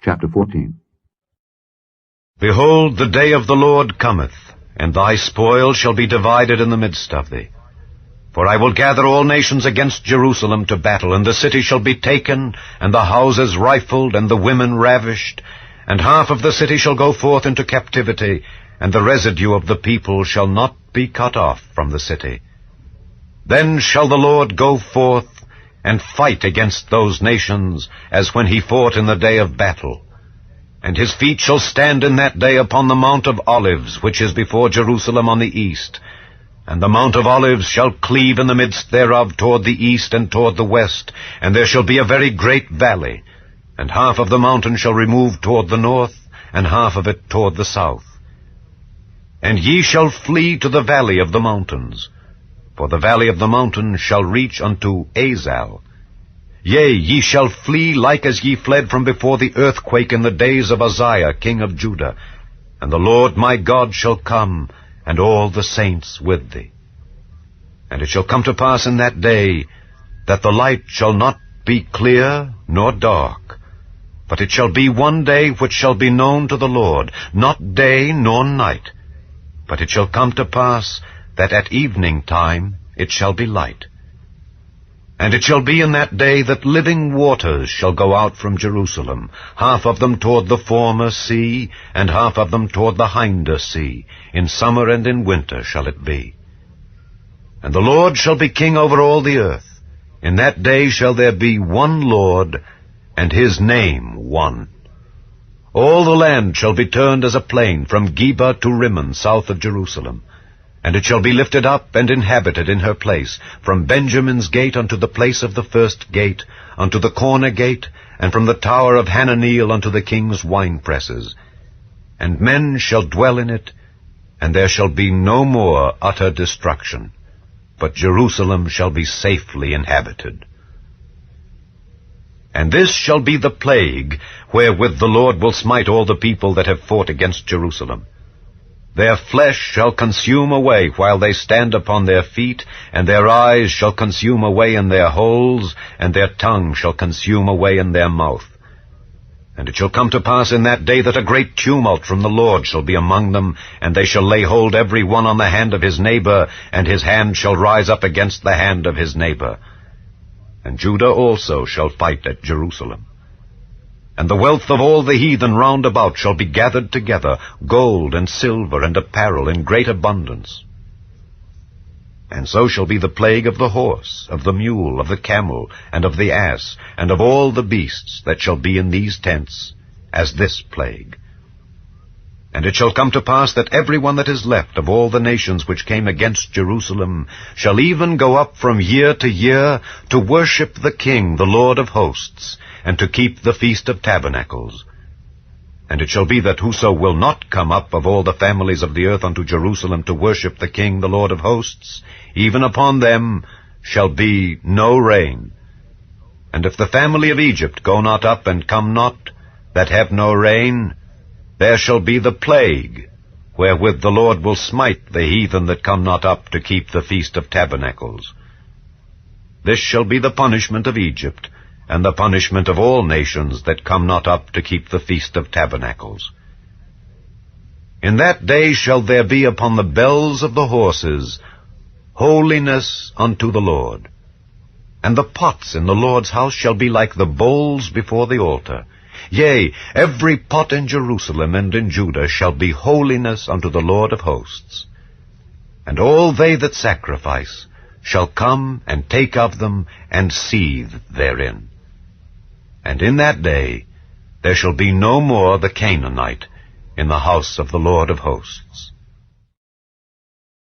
Chapter 14. Behold, the day of the Lord cometh, and thy spoil shall be divided in the midst of thee. For I will gather all nations against Jerusalem to battle, and the city shall be taken, and the houses rifled, and the women ravished, and half of the city shall go forth into captivity, and the residue of the people shall not be cut off from the city. Then shall the Lord go forth and fight against those nations, as when he fought in the day of battle. And his feet shall stand in that day upon the Mount of Olives, which is before Jerusalem on the east. And the Mount of Olives shall cleave in the midst thereof toward the east and toward the west, and there shall be a very great valley. And half of the mountain shall remove toward the north, and half of it toward the south. And ye shall flee to the valley of the mountains, for the valley of the mountains shall reach unto Azal. Yea, ye shall flee like as ye fled from before the earthquake in the days of Uzziah king of Judah. And the Lord my God shall come, and all the saints with thee. And it shall come to pass in that day, that the light shall not be clear nor dark, but it shall be one day which shall be known to the Lord, not day nor night. But it shall come to pass, that at evening time it shall be light. And it shall be in that day that living waters shall go out from Jerusalem, half of them toward the former sea, and half of them toward the hinder sea. In summer and in winter shall it be. And the Lord shall be king over all the earth. In that day shall there be one Lord, and his name one. All the land shall be turned as a plain, from Geba to Rimmon, south of Jerusalem. And it shall be lifted up and inhabited in her place, from Benjamin's gate unto the place of the first gate, unto the corner gate, and from the tower of Hananeel unto the king's winepresses. And men shall dwell in it, and there shall be no more utter destruction, but Jerusalem shall be safely inhabited. And this shall be the plague wherewith the Lord will smite all the people that have fought against Jerusalem. Their flesh shall consume away while they stand upon their feet, and their eyes shall consume away in their holes, and their tongue shall consume away in their mouth. And it shall come to pass in that day that a great tumult from the Lord shall be among them, and they shall lay hold every one on the hand of his neighbor, and his hand shall rise up against the hand of his neighbor. And Judah also shall fight at Jerusalem. And the wealth of all the heathen round about shall be gathered together, gold and silver and apparel in great abundance. And so shall be the plague of the horse, of the mule, of the camel, and of the ass, and of all the beasts that shall be in these tents, as this plague. And it shall come to pass that every one that is left of all the nations which came against Jerusalem shall even go up from year to year to worship the King, the Lord of hosts, and to keep the Feast of Tabernacles. And it shall be that whoso will not come up of all the families of the earth unto Jerusalem to worship the King, the Lord of hosts, even upon them shall be no rain. And if the family of Egypt go not up and come not, that have no rain, there shall be the plague, wherewith the Lord will smite the heathen that come not up to keep the Feast of Tabernacles. This shall be the punishment of Egypt, and the punishment of all nations that come not up to keep the Feast of Tabernacles. In that day shall there be upon the bells of the horses holiness unto the Lord. And the pots in the Lord's house shall be like the bowls before the altar. Yea, every pot in Jerusalem and in Judah shall be holiness unto the Lord of hosts. And all they that sacrifice shall come and take of them and seethe therein. And in that day there shall be no more the Canaanite in the house of the Lord of hosts.